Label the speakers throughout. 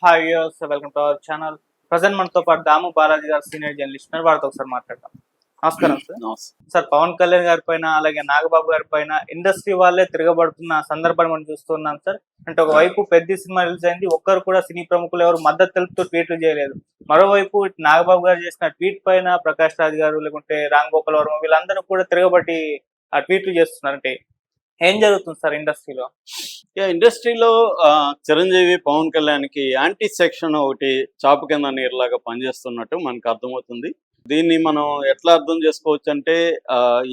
Speaker 1: Hi welcome to our channel. Present మనతో పాటు దాము బాలాజీ గారు సీనియర్ జర్నలిస్ట్ వారితో ఒకసారి మాట్లాడతాం. నమస్కారం సార్. సార్, పవన్ కళ్యాణ్ గారి పైన అలాగే నాగబాబు గారి పైన ఇండస్ట్రీ వాళ్ళే తిరగబడుతున్న సందర్భాన్ని మనం చూస్తున్నాం సార్. అంటే ఒకవైపు పెద్ద సినిమా రిలీజ్ అయింది, ఒక్కరు కూడా సినీ ప్రముఖులు ఎవరు మద్దతు తెలుపుతూ ట్వీట్లు చేయలేదు. మరోవైపు నాగబాబు గారు చేసిన ట్వీట్ పైన ప్రకాష్ రాజ్ గారు లేకుంటే రామ్ గోపాల్ వర్మ వీళ్ళందరూ కూడా తిరగబట్టి ఆ ట్వీట్లు చేస్తున్నారు. అంటే ఏం జరుగుతుంది సార్ ఇండస్ట్రీలో?
Speaker 2: ఇండస్ట్రీలో చిరంజీవి పవన్ కళ్యాణ్కి యాంటీ సెక్షన్ ఒకటి చాపు కింద నీరులాగా పనిచేస్తున్నట్టు మనకు అర్థమవుతుంది. దీన్ని మనం ఎట్లా అర్థం చేసుకోవచ్చు అంటే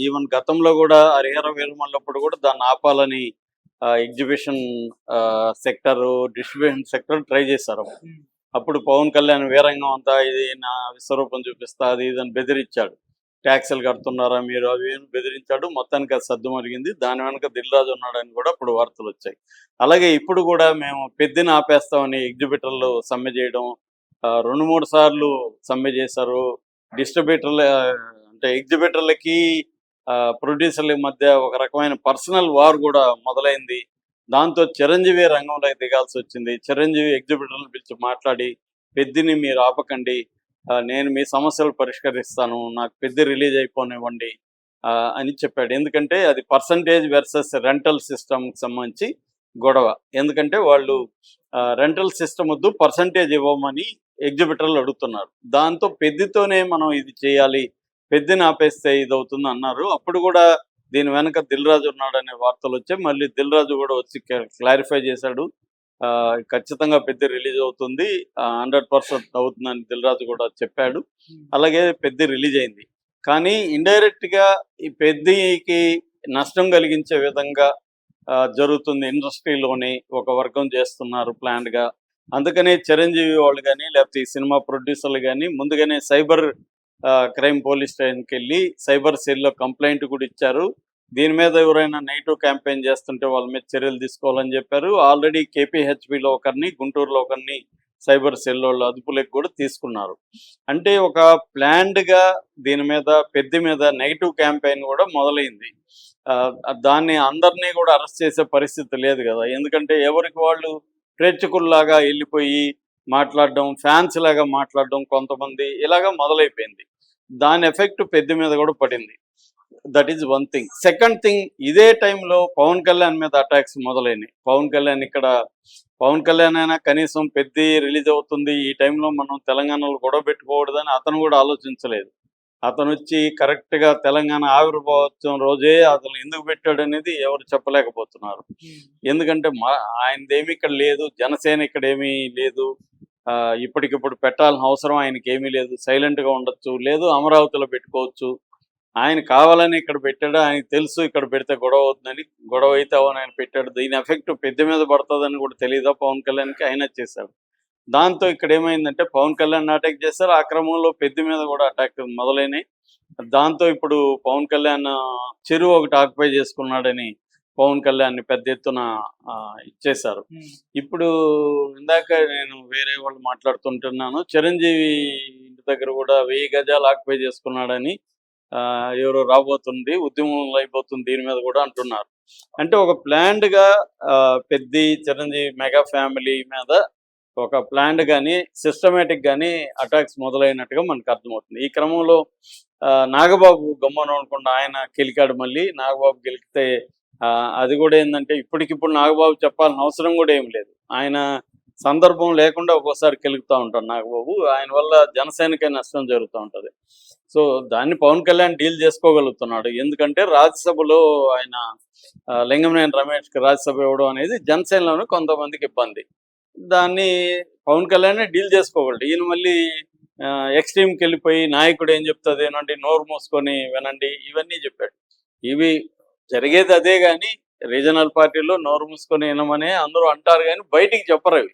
Speaker 2: ఈవెన్ గతంలో కూడా హరిహర వీరమల్లప్పుడు కూడా దాన్ని ఆపాలని exhibition sector, distribution sector try చేశారు. అప్పుడు పవన్ కళ్యాణ్ వీరంగం అంతా ఇది నా విశ్వరూపం చూపిస్తా అది ఇదని బెదిరించాడు. ట్యాక్సులు కడుతున్నారా మీరు అవి బెదిరించాడు. మొత్తానికి అది సర్దు మరిగింది. దాని వెనక దిల్ రాజు ఉన్నాడని కూడా ఇప్పుడు వార్తలు వచ్చాయి. అలాగే ఇప్పుడు కూడా మేము పెద్దిని ఆపేస్తామని ఎగ్జిబిటర్లు సమ్మె చేయడం, 2-3 సార్లు సమ్మె చేశారు. డిస్ట్రిబ్యూటర్లు అంటే ఎగ్జిబిటర్లకి ప్రొడ్యూసర్ల మధ్య ఒక రకమైన పర్సనల్ వార్ కూడా మొదలైంది. దాంతో చిరంజీవి రంగంలోకి దిగాల్సి వచ్చింది. చిరంజీవి ఎగ్జిబిటర్లను పిలిచి మాట్లాడి పెద్దిని మీరు ఆపకండి, నేను మీ సమస్యలు పరిష్కరిస్తాను, నాకు పెద్ద రిలీజ్ అయిపోనివ్వండి అని చెప్పాడు. ఎందుకంటే అది పర్సంటేజ్ వర్సెస్ రెంటల్ సిస్టమ్కి సంబంధించి గొడవ. ఎందుకంటే వాళ్ళు రెంటల్ సిస్టమ్ వద్దు పర్సంటేజ్ ఇవ్వమని ఎగ్జిబిటర్లు అడుగుతున్నారు. దాంతో పెద్దతోనే మనం ఇది చేయాలి, పెద్దని ఆపేస్తే ఇది అవుతుంది అన్నారు. అప్పుడు కూడా దీని వెనక దిల్ రాజు ఉన్నాడనే వార్తలు వచ్చాయి. మళ్ళీ దిల్ రాజు కూడా వచ్చి క్లారిఫై చేశాడు, ఖచ్చితంగా పెద్ద రిలీజ్ అవుతుంది, 100% అవుతుందని దిల్ రాజు కూడా చెప్పాడు. అలాగే పెద్ద రిలీజ్ అయింది. కానీ ఇండైరెక్ట్గా ఈ పెద్దకి నష్టం కలిగించే విధంగా జరుగుతుంది. ఇండస్ట్రీలోని ఒక వర్గం చేస్తున్నారు ప్లాన్గా. అందుకనే చిరంజీవి వాళ్ళు కానీ లేకపోతే ఈ సినిమా ప్రొడ్యూసర్లు కానీ ముందుగానే సైబర్ క్రైమ్ పోలీస్ స్టేషన్కి వెళ్ళి సైబర్ సెల్లో కంప్లైంట్ కూడా ఇచ్చారు. దీని మీద ఎవరైనా నెగిటివ్ క్యాంపెయిన్ చేస్తుంటే వాళ్ళ మీద చర్యలు తీసుకోవాలని చెప్పారు. ఆల్రెడీ కేపీహెచ్బిలో ఒకరిని, గుంటూరులో ఒకరిని సైబర్ సెల్ వాళ్ళు అదుపులోకి కూడా తీసుకున్నారు. అంటే ఒక ప్లాన్డ్గా దీని మీద పెద్ద మీద నెగిటివ్ క్యాంపెయిన్ కూడా మొదలైంది. దాన్ని అందరినీ కూడా అరెస్ట్ చేసే పరిస్థితి లేదు కదా. ఎందుకంటే ఎవరికి వాళ్ళు ప్రేక్షకుల్లాగా వెళ్ళిపోయి మాట్లాడడం, ఫ్యాన్స్ లాగా మాట్లాడడం కొంతమంది ఇలాగా మొదలైపోయింది. దాని ఎఫెక్ట్ పెద్ద మీద కూడా పడింది. That is one thing. Second thing, ఇదే టైంలో పవన్ కళ్యాణ్ మీద అటాక్స్ మొదలైనవి. పవన్ కళ్యాణ్ అయినా కనీసం పెద్ద రిలీజ్ అవుతుంది ఈ టైంలో మనం తెలంగాణలో గొడవ పెట్టుకోకూడదని అతను కూడా ఆలోచించలేదు. అతను వచ్చి కరెక్ట్గా తెలంగాణ ఆవిర్భావోత్సవం రోజే అతను ఎందుకు పెట్టాడు అనేది ఎవరు చెప్పలేకపోతున్నారు. ఎందుకంటే ఆయనదేమి ఇక్కడ లేదు, జనసేన ఇక్కడ ఏమీ లేదు, ఇప్పటికిప్పుడు పెట్టాల్సిన అవసరం ఆయనకి ఏమీ లేదు, సైలెంట్గా ఉండొచ్చు, లేదు అమరావతిలో పెట్టుకోవచ్చు. ఆయన కావాలని ఇక్కడ పెట్టాడు, ఆయనకు తెలుసు ఇక్కడ పెడితే గొడవ అవుతుందని, గొడవ అయితే అవని ఆయన పెట్టాడు. దీని ఎఫెక్ట్ పెద్ద మీద పడుతుందని కూడా తెలియదా పవన్ కళ్యాణ్కి, ఆయన చేశాడు. దాంతో ఇక్కడ ఏమైందంటే పవన్ కళ్యాణ్ అటాక్ చేశారు, ఆ క్రమంలో పెద్ద మీద కూడా అటాక్ మొదలైనవి. దాంతో ఇప్పుడు పవన్ కళ్యాణ్ చెరువు ఒకటి ఆక్యుపై చేసుకున్నాడని పవన్ కళ్యాణ్ని పెద్ద ఎత్తున ఇచ్చేశారు. ఇప్పుడు ఇందాక నేను వేరే వాళ్ళు మాట్లాడుతుంటున్నాను, చిరంజీవి ఇంటి దగ్గర కూడా 1000 గజాలు ఆక్యుపై చేసుకున్నాడని ఎవరో రాబోతుంది, ఉద్యమం అయిపోతుంది దీని మీద కూడా అంటున్నారు. అంటే ఒక ప్లాన్డ్గా పెద్ద చిరంజీవి మెగా ఫ్యామిలీ మీద ఒక ప్లాన్డ్ కానీ సిస్టమేటిక్ కానీ అటాక్స్ మొదలైనట్టుగా మనకు అర్థమవుతుంది. ఈ క్రమంలో నాగబాబు గమ్మను అనుకుండా ఆయన గెలికాడు. మళ్ళీ నాగబాబు గెలికితే అది కూడా ఏంటంటే ఇప్పటికిప్పుడు నాగబాబు చెప్పాల్సిన అవసరం కూడా ఏం లేదు. ఆయన సందర్భం లేకుండా ఒక్కోసారి కెలుగుతూ ఉంటాడు నాగబాబు. ఆయన వల్ల జనసేనకే నష్టం జరుగుతూ ఉంటుంది. సో దాన్ని పవన్ కళ్యాణ్ డీల్ చేసుకోగలుగుతున్నాడు. ఎందుకంటే రాజ్యసభలో ఆయన లింగమనేని రమేష్కి రాజ్యసభ ఇవ్వడం అనేది జనసేనలోనే కొంతమందికి ఇబ్బంది. దాన్ని పవన్ కళ్యాణ్ డీల్ చేసుకోగలడు. ఈయన మళ్ళీ ఎక్స్ట్రీమ్కి వెళ్ళిపోయి నాయకుడు ఏం చెప్తుంది ఏనండి, నోరు మూసుకొని వినండి, ఇవన్నీ చెప్పాడు. ఇవి జరిగేది అదే కానీ రీజనల్ పార్టీలో నోరు మూసుకొని వినమని అందరూ అంటారు కానీ బయటికి చెప్పరు. అవి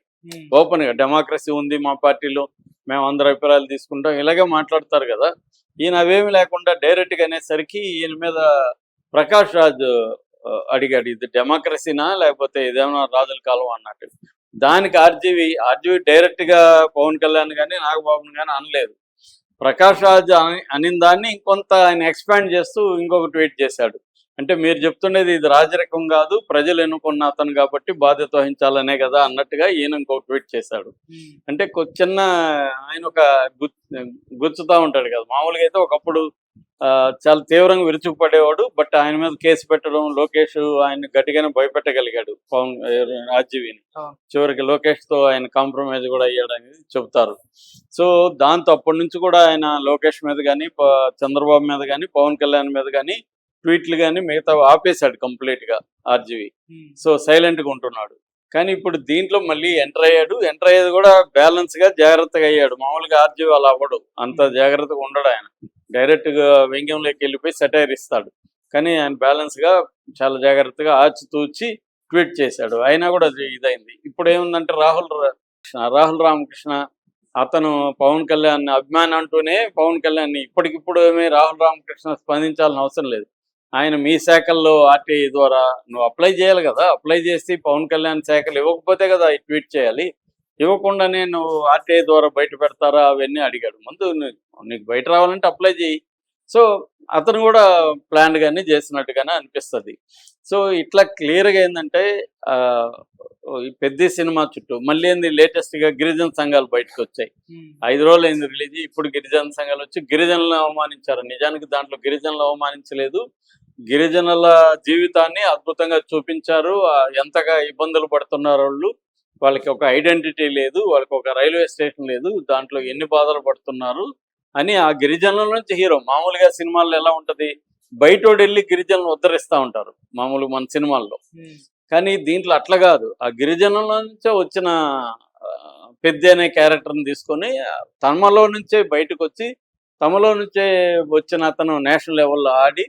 Speaker 2: ఓపెన్గా డెమోక్రసీ ఉంది మా పార్టీలో, మేము అందరి అభిప్రాయాలు తీసుకుంటాం, ఇలాగే మాట్లాడతారు కదా. ఈయన అవేమి లేకుండా డైరెక్ట్గా అనేసరికి ఈయన మీద ప్రకాష్ రాజ్ అడిగాడు, ఇది డెమోక్రసీనా లేకపోతే ఇదేమన్నా రాజుల కాలం అన్నట్టు. దానికి ఆర్జీవి డైరెక్ట్గా పవన్ కళ్యాణ్ కానీ నాగబాబుని కానీ అనలేదు. ప్రకాష్ రాజ్ అనిన దాన్ని ఇంకొంత ఆయన ఎక్స్పాండ్ చేస్తూ ఇంకొక ట్వీట్ చేశాడు, అంటే మీరు చెప్తుండేది ఇది రాజరికం కాదు, ప్రజలు ఎన్నుకున్న అతను కాబట్టి బాధ్యత వహించాలనే కదా అన్నట్టుగా ఈయన ఇంకో ట్వీట్ చేశాడు. అంటే చిన్న ఆయన ఒక గుచ్చుతా ఉంటాడు కదా. మామూలుగా అయితే ఒకప్పుడు చాలా తీవ్రంగా విరుచుకుపడేవాడు. బట్ ఆయన మీద కేసు పెట్టడం, లోకేష్ ఆయన గట్టిగానే భయపెట్టగలిగాడు రాజీవిని. చివరికి లోకేష్ తో ఆయన కాంప్రమైజ్ కూడా అయ్యాడని చెబుతారు. సో దాంతో అప్పటి నుంచి కూడా ఆయన లోకేష్ మీద కానీ, చంద్రబాబు మీద కానీ, పవన్ కళ్యాణ్ మీద కానీ ట్వీట్లు కానీ మిగతా ఆపేశాడు కంప్లీట్ గా ఆర్జీవి. సో సైలెంట్ గా ఉంటున్నాడు. కానీ ఇప్పుడు దీంట్లో మళ్ళీ ఎంటర్ అయ్యేది కూడా బ్యాలెన్స్ గా జాగ్రత్తగా అయ్యాడు. మామూలుగా ఆర్జీవి అలా అవ్వడు, అంత జాగ్రత్తగా ఉండడు. ఆయన డైరెక్ట్ గా వ్యంగ్యంలోకి వెళ్ళిపోయి సెటైర్ ఇస్తాడు. కానీ ఆయన బ్యాలెన్స్ గా చాలా జాగ్రత్తగా ఆచితూచి ట్వీట్ చేశాడు. అయినా కూడా ఇదైంది. ఇప్పుడు ఏముందంటే రాహుల్ రామకృష్ణ అతను పవన్ కళ్యాణ్ అభిమాని అంటూనే పవన్ కళ్యాణ్ ఇప్పటికిప్పుడు ఏమీ రాహుల్ రామకృష్ణ స్పందించాల్సిన అవసరం లేదు. ఆయన మీ శాఖల్లో ఆర్టీఐ ద్వారా నువ్వు అప్లై చేయాలి కదా. అప్లై చేసి పవన్ కళ్యాణ్ శాఖలు ఇవ్వకపోతే కదా ఈ ట్వీట్ చేయాలి. ఇవ్వకుండానే నువ్వు ఆర్టీఐ ద్వారా బయట పెడతారా అవన్నీ అడిగాడు. ముందు నీకు బయట రావాలంటే అప్లై చేయి. సో అతను కూడా ప్లాన్ గానే చేసినట్టుగానే అనిపిస్తుంది. సో ఇట్లా క్లియర్గా ఏంటంటే పెద్ద సినిమా చుట్టూ మళ్ళీ ఏంది లేటెస్ట్ గా గిరిజన సంఘాలు బయటకు వచ్చాయి. 5 రోజులు అయింది రిలీజ్. ఇప్పుడు గిరిజన సంఘాలు వచ్చి గిరిజనులను అవమానించారు. నిజానికి దాంట్లో గిరిజనులు అవమానించలేదు, గిరిజనుల జీవితాన్ని అద్భుతంగా చూపించారు. ఎంతగా ఇబ్బందులు పడుతున్నారు వాళ్ళకి ఒక ఐడెంటిటీ లేదు, వాళ్ళకి ఒక రైల్వే స్టేషన్ లేదు, దాంట్లో ఎన్ని బాధలు పడుతున్నారు అని ఆ గిరిజనుల నుంచి హీరో. మామూలుగా సినిమాల్లో ఎలా ఉంటది, బయటోడు వెళ్ళి గిరిజనులను ఉద్ధరిస్తూ ఉంటారు మామూలు మన సినిమాల్లో. కానీ దీంట్లో అట్లా కాదు. ఆ గిరిజనుల నుంచే వచ్చిన పెద్ద అనే క్యారెక్టర్ని తీసుకొని తమలో నుంచే బయటకు వచ్చి తమలో నుంచే వచ్చిన అతను నేషనల్ లెవెల్లో ఆడి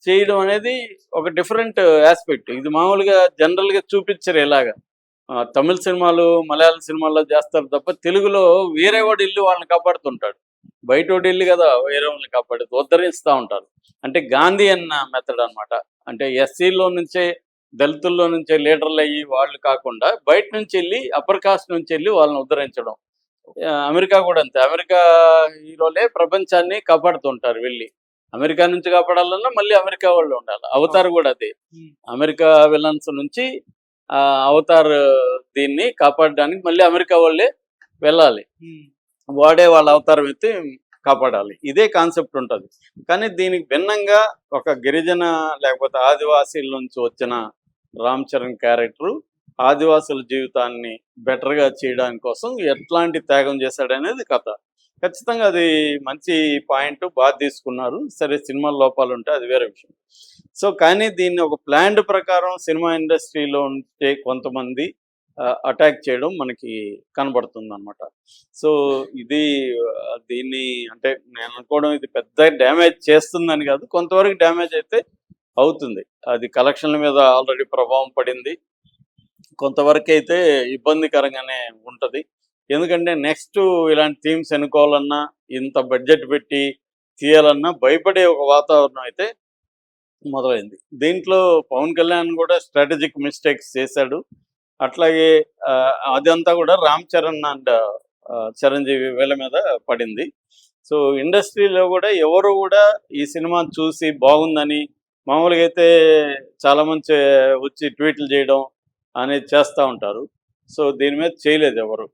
Speaker 2: చేయడం అనేది ఒక డిఫరెంట్ ఆస్పెక్ట్. ఇది మామూలుగా జనరల్గా చూపించరు. ఇలాగా తమిళ సినిమాలు, మలయాళం సినిమాల్లో చేస్తారు తప్ప తెలుగులో వేరే వాడు ఇల్లు వాళ్ళని కాపాడుతుంటాడు. బయట వాడు ఇల్లు కదా వేరే వాళ్ళని కాపాడుతూ ఉద్ధరిస్తూ ఉంటారు. అంటే గాంధీ అన్న మెథడ్ అనమాట. అంటే ఎస్సీలో నుంచే దళితుల్లో నుంచే లీడర్లు అయ్యి వాళ్ళు కాకుండా బయట నుంచి వెళ్ళి అప్పర్ కాస్ట్ నుంచి వెళ్ళి వాళ్ళని ఉద్ధరించడం. అమెరికా కూడా అంతే. అమెరికా హీరోలే ప్రపంచాన్ని కాపాడుతుంటారు వెళ్ళి. అమెరికా నుంచి కాపాడాలన్నా మళ్ళీ అమెరికా వాళ్ళు ఉండాలి. అవతార్ కూడా అదే. అమెరికా విలన్స్ నుంచి అవతార్ దీన్ని కాపాడడానికి మళ్ళీ అమెరికా వాళ్ళే వెళ్ళాలి. వాడే వాళ్ళ అవతారం ఎత్తి కాపాడాలి. ఇదే కాన్సెప్ట్ ఉంటుంది. కానీ దీనికి భిన్నంగా ఒక గిరిజన లేకపోతే ఆదివాసీల నుంచి వచ్చిన రామ్ చరణ్ క్యారెక్టరు ఆదివాసుల జీవితాన్ని బెటర్గా చేయడానికి కోసం ఎట్లాంటి త్యాగం చేశాడనేది కథ. ఖచ్చితంగా అది మంచి పాయింట్, బాగా తీసుకున్నారు. సరే సినిమా లోపాలు ఉంటే అది వేరే విషయం. సో కానీ దీన్ని ఒక ప్లాన్డ్ ప్రకారం సినిమా ఇండస్ట్రీలో ఉంటే కొంతమంది అటాక్ చేయడం మనకి కనబడుతుంది అనమాట. సో ఇది దీన్ని అంటే నేను అనుకోవడం ఇది పెద్ద డ్యామేజ్ చేస్తుందని కాదు, కొంతవరకు డ్యామేజ్ అయితే అవుతుంది. అది కలెక్షన్ల మీద ఆల్రెడీ ప్రభావం పడింది. కొంతవరకు అయితే ఇబ్బందికరంగానే ఉంటుంది. ఎందుకంటే నెక్స్ట్ ఇలాంటి థీమ్స్ ఎన్నుకోవాలన్నా, ఇంత బడ్జెట్ పెట్టి తీయాలన్నా భయపడే ఒక వాతావరణం అయితే మొదలైంది. దీంట్లో పవన్ కళ్యాణ్ కూడా స్ట్రాటజిక్ మిస్టేక్స్ చేశాడు. అట్లాగే అదంతా కూడా రామ్ చరణ్ అండ్ చిరంజీవి వీళ్ళ మీద పడింది. సో ఇండస్ట్రీలో కూడా ఎవరు కూడా ఈ సినిమా చూసి బాగుందని మామూలుగా అయితే చాలామంది వచ్చి ట్వీట్లు చేయడం అనేది చేస్తూ ఉంటారు. సో దీని మీద చేయలేదు ఎవరు.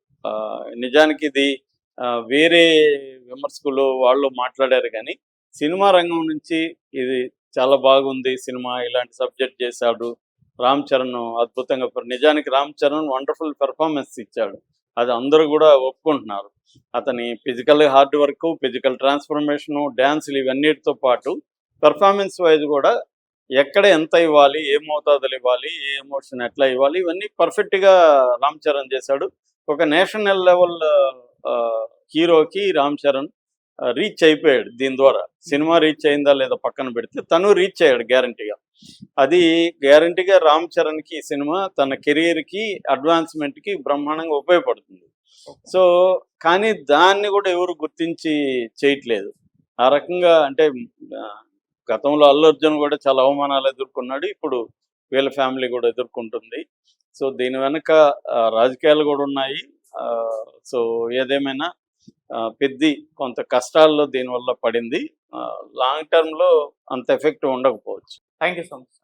Speaker 2: నిజానికి ఇది వేరే విమర్శకులు వాళ్ళు మాట్లాడారు, కానీ సినిమా రంగం నుంచి ఇది చాలా బాగుంది సినిమా, ఇలాంటి సబ్జెక్ట్ చేశాడు రామ్ చరణ్ అద్భుతంగా. నిజానికి రామ్ చరణ్ వండర్ఫుల్ పెర్ఫార్మెన్స్ ఇచ్చాడు, అది అందరూ కూడా ఒప్పుకుంటున్నారు. అతని physical hard work, physical transformation, డ్యాన్సులు ఇవన్నిటితో పాటు పెర్ఫార్మెన్స్ వైజ్ కూడా ఎక్కడ ఎంత ఇవ్వాలి, ఏ మోతాదులు ఇవ్వాలి, ఏ ఎమోషన్ ఎట్లా ఇవ్వాలి, ఇవన్నీ పర్ఫెక్ట్గా రామ్ చరణ్ చేశాడు. ఒక నేషనల్ లెవెల్ హీరోకి రామ్ చరణ్ రీచ్ అయిపోయాడు. దీని ద్వారా సినిమా రీచ్ అయిందా లేదా పక్కన పెడితే తను రీచ్ అయ్యాడు గ్యారంటీగా. అది గ్యారంటీగా రామ్ చరణ్కి ఈ సినిమా తన కెరీర్కి అడ్వాన్స్మెంట్కి బ్రహ్మాండంగా ఉపయోగపడుతుంది. సో కానీ దాన్ని కూడా ఎవరు గుర్తించి చేయట్లేదు. ఆ రకంగా అంటే గతంలో అల్లు అర్జున్ కూడా చాలా అవమానాలు ఎదుర్కొన్నాడు, ఇప్పుడు వీళ్ళ ఫ్యామిలీ కూడా ఎదుర్కొంటుంది. సో దీని వెనక రాజకీయాలు కూడా ఉన్నాయి. సో ఏదేమైనా పెద్ద కొంత కష్టాల్లో దీనివల్ల పడింది. లాంగ్ టర్మ్ లో అంత ఎఫెక్ట్ ఉండకపోవచ్చు.
Speaker 1: Thank you so much.